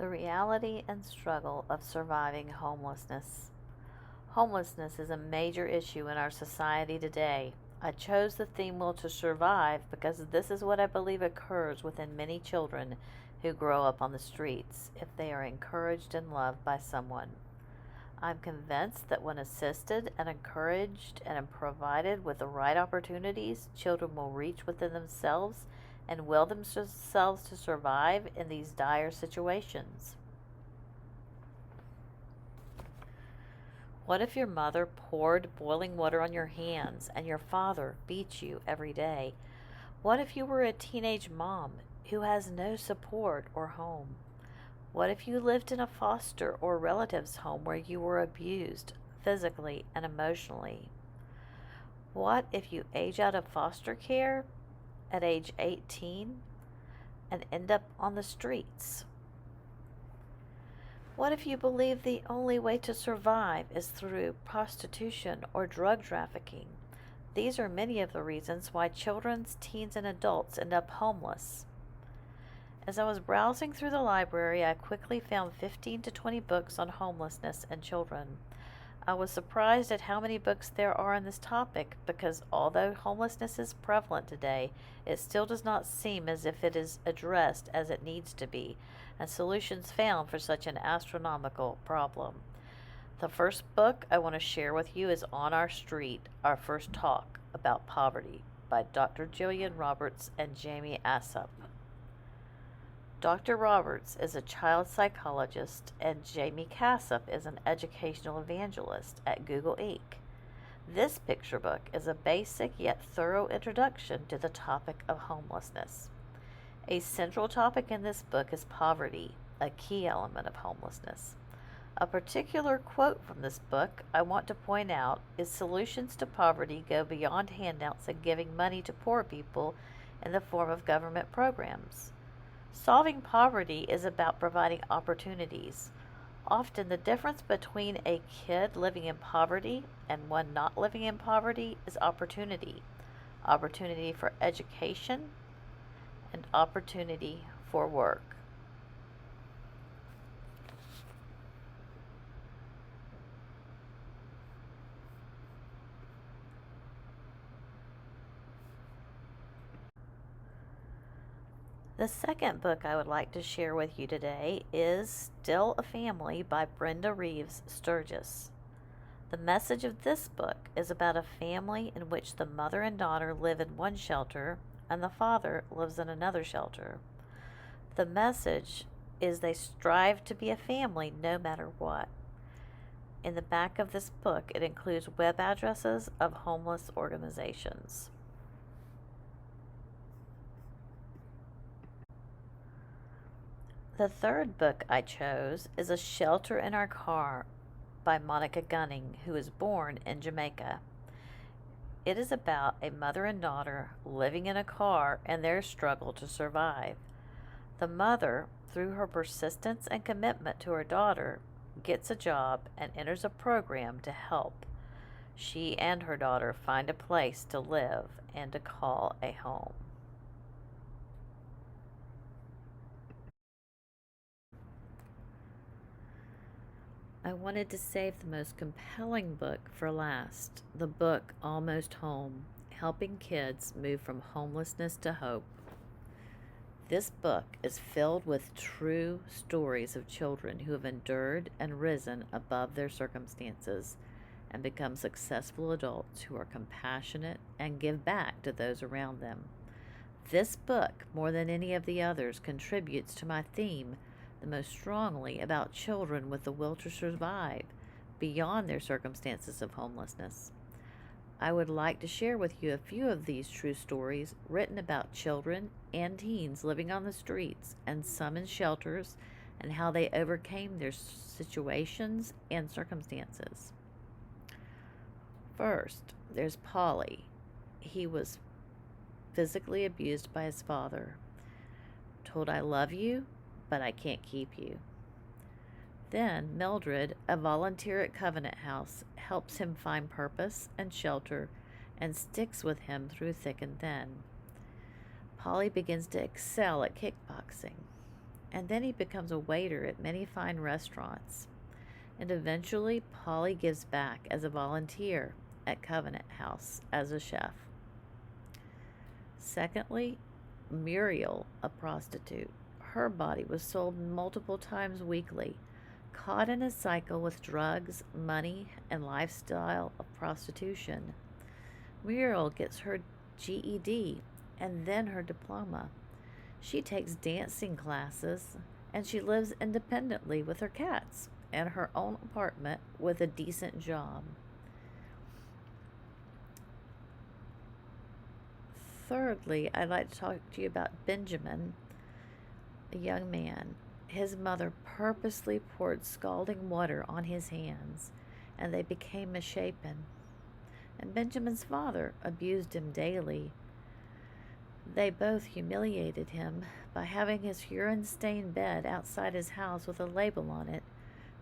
The reality and struggle of surviving homelessness. Homelessness is a major issue in our society today. I chose the theme Will to Survive because this is what I believe occurs within many children who grow up on the streets if they are encouraged and loved by someone. I'm convinced that when assisted and encouraged and provided with the right opportunities, children will reach within themselves and will themselves to survive in these dire situations. What if your mother poured boiling water on your hands and your father beat you every day? What if you were a teenage mom who has no support or home? What if you lived in a foster or relative's home where you were abused physically and emotionally? What if you age out of foster care at age 18 and end up on the streets? What if you believe the only way to survive is through prostitution or drug trafficking? These are many of the reasons why children, teens, and adults end up homeless. As I was browsing through the library, I quickly found 15 to 20 books on homelessness and children. I was surprised at how many books there are on this topic because although homelessness is prevalent today, it still does not seem as if it is addressed as it needs to be, and solutions found for such an astronomical problem. The first book I want to share with you is On Our Street, Our First Talk About Poverty by Dr. Jillian Roberts and Jamie Assop. Dr. Roberts is a child psychologist and Jamie Assop is an educational evangelist at Google Inc. This picture book is a basic yet thorough introduction to the topic of homelessness. A central topic in this book is poverty, a key element of homelessness. A particular quote from this book I want to point out is solutions to poverty go beyond handouts and giving money to poor people in the form of government programs. Solving poverty is about providing opportunities. Often the difference between a kid living in poverty and one not living in poverty is opportunity. Opportunity for education and opportunity for work. The second book I would like to share with you today is Still a Family by Brenda Reeves Sturgis. The message of this book is about a family in which the mother and daughter live in one shelter and the father lives in another shelter. The message is they strive to be a family no matter what. In the back of this book, it includes web addresses of homeless organizations. The third book I chose is A Shelter in Our Car by Monica Gunning, who was born in Jamaica. It is about a mother and daughter living in a car and their struggle to survive. The mother, through her persistence and commitment to her daughter, gets a job and enters a program to help she and her daughter find a place to live and to call a home. I wanted to save the most compelling book for last, the book Almost Home, Helping Kids Move from Homelessness to Hope. This book is filled with true stories of children who have endured and risen above their circumstances and become successful adults who are compassionate and give back to those around them. This book, more than any of the others, contributes to my theme the most strongly about children with the will to survive beyond their circumstances of homelessness. I would like to share with you a few of these true stories written about children and teens living on the streets and some in shelters and how they overcame their situations and circumstances. First, there's Polly. He was physically abused by his father. Told, "I love you, but I can't keep you." Then Mildred, a volunteer at Covenant House, helps him find purpose and shelter and sticks with him through thick and thin. Polly begins to excel at kickboxing. and then he becomes a waiter at many fine restaurants. And eventually, Polly gives back as a volunteer at Covenant House as a chef. Secondly, Muriel, a prostitute. Her body was sold multiple times weekly, caught in a cycle with drugs, money, and lifestyle of prostitution. Muriel gets her GED and then her diploma. She takes dancing classes and she lives independently with her cats and her own apartment with a decent job. Thirdly, I'd like to talk to you about Benjamin, a young man. His mother purposely poured scalding water on his hands, and they became misshapen. And Benjamin's father abused him daily. They both humiliated him by having his urine-stained bed outside his house with a label on it.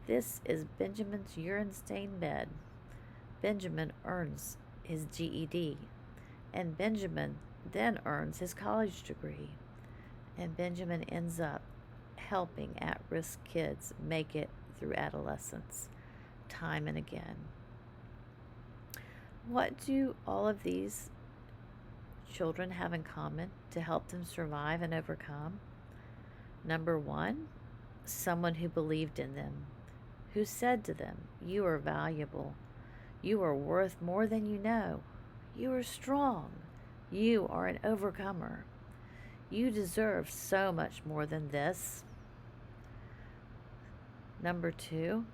This is Benjamin's urine-stained bed. Benjamin earns his GED, and Benjamin then earns his college degree. And Benjamin ends up helping at-risk kids make it through adolescence, time and again. What do all of these children have in common to help them survive and overcome? Number one, someone who believed in them, who said to them, "You are valuable. You are worth more than you know. You are strong. You are an overcomer. You deserve so much more than this." Number two,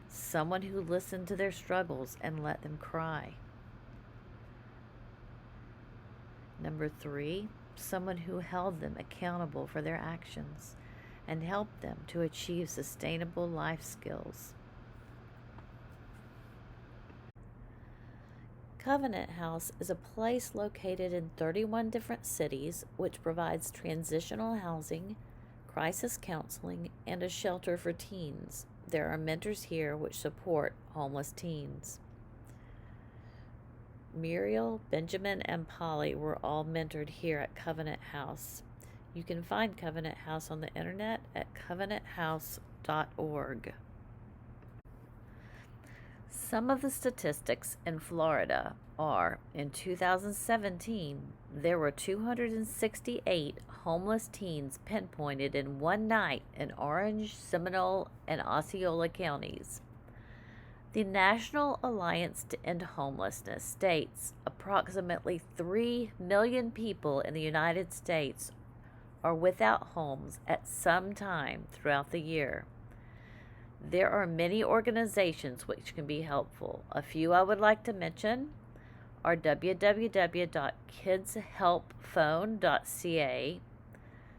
someone who listened to their struggles and let them cry. Number three, someone who held them accountable for their actions and helped them to achieve sustainable life skills. Covenant House is a place located in 31 different cities which provides transitional housing, crisis counseling, and a shelter for teens. There are mentors here which support homeless teens. Muriel, Benjamin, and Polly were all mentored here at Covenant House. You can find Covenant House on the internet at covenanthouse.org. Some of the statistics in Florida are, in 2017, there were 268 homeless teens pinpointed in one night in Orange, Seminole, and Osceola counties. The National Alliance to End Homelessness states approximately 3 million people in the United States are without homes at some time throughout the year. There are many organizations which can be helpful. A few I would like to mention are www.kidshelpphone.ca.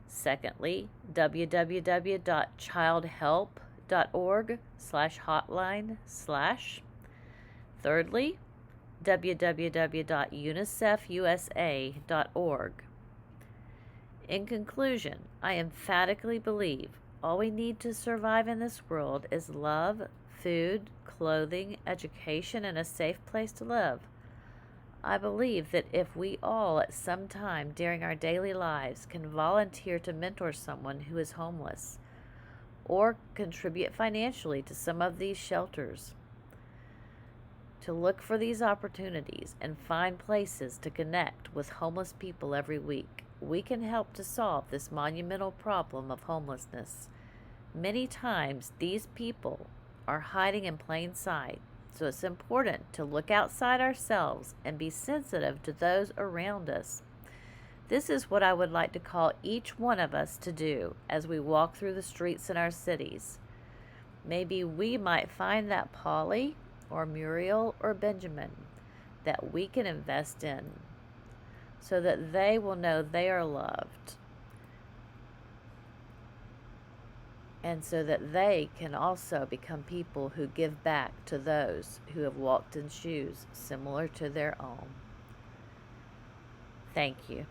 Secondly, www.childhelp.org/hotline/. Thirdly, www.unicefusa.org. In conclusion, I emphatically believe all we need to survive in this world is love, food, clothing, education, and a safe place to live. I believe that if we all at some time during our daily lives can volunteer to mentor someone who is homeless or contribute financially to some of these shelters, to look for these opportunities and find places to connect with homeless people every week, we can help to solve this monumental problem of homelessness. Many times these people are hiding in plain sight, so it's important to look outside ourselves and be sensitive to those around us. This is what I would like to call each one of us to do as we walk through the streets in our cities. Maybe we might find that Polly or Muriel or Benjamin that we can invest in, so that they will know they are loved, and so that they can also become people who give back to those who have walked in shoes similar to their own. Thank you.